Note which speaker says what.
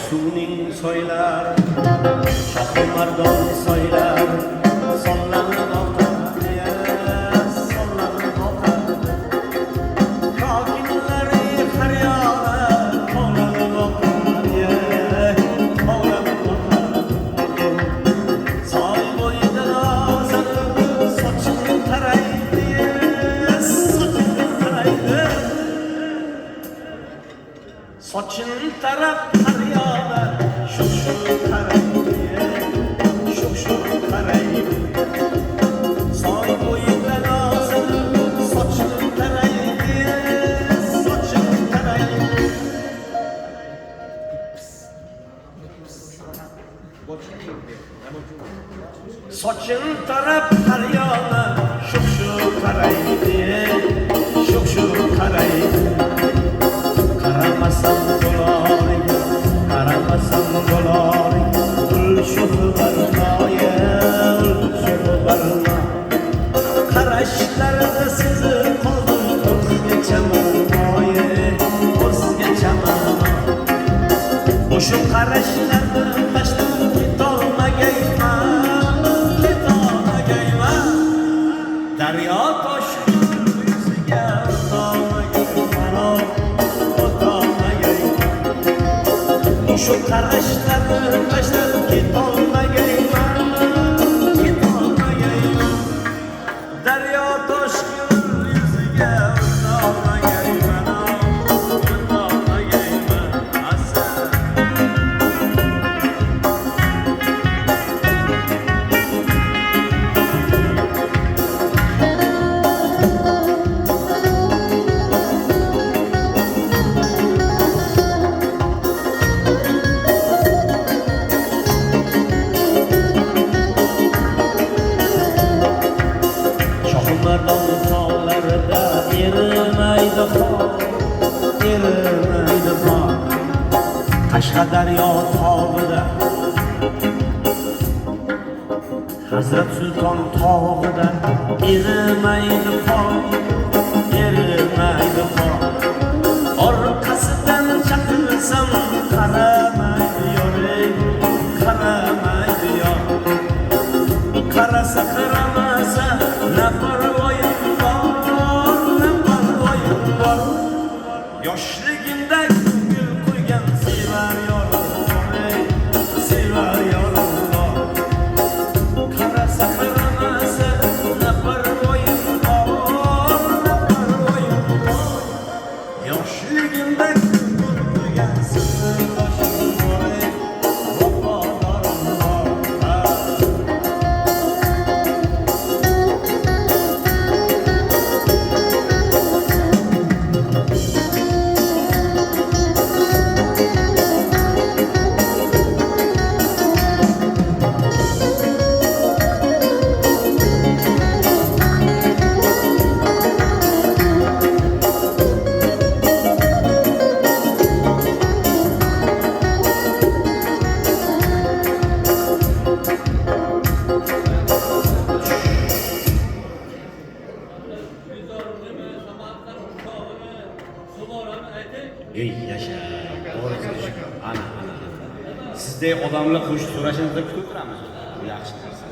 Speaker 1: suvning soylar, shohimardon soylar, sonlanib oqadi, sonlanib oqadi. Kokinlari faryodi, tovlanib oqadi, tovlanib oqadi. Soy bo'yida nozlanib, soching taraydi, soching taraydi. Soching tarab faryodi, shu taraydi, shu taraydi. Soy bo'yida nozlanib, soching taraydi, soching taraydi. Soching tarab faryodi, shu taraydi, shu taraydi. Qaramasam bo'laring, qaramasam bo'laring, ul shuh barmoya, ul shuh barmo. Qarashlarida sezib qoldim, o'zgacha marmoya, o'zgacha marmo. O'sha qarashlarni tashlab ketolmagayman, ketolmagayman. Daryo toshib yuziga o'tolmagayman. Shu qarashlarni tashlab ketolmagayman, ketolmagayman. Daryo toshib yuziga o'tolmagayman, o'tolmagayman. Shohimardon tog'larida erimaydi xor, erimaydi xor. Qashqadaryo tog'ida, Hazrat Sulton tog'ida erimaydi xor, erimaydi xor. Orqasidan chaqirsam qaramaydi yo'rey, qaramaydi yor. Qarasa qaramasa na parvoyim bor, na parvoyim bor. Yoshligimda ko'ngil qo'ygan sevar yorim bor, sevar yorim bor. Qarasa qaramasa na parvoyim bor, na parvoyim bor. Yoshligimda ko'ngil qo'ygan sevar yorim bor, vafodorim bor. Ey yaşa, doğrusu ana. Sizde odamla qo'shiq so'rashingizni kutib turamiz. Bu yaxshi narsa.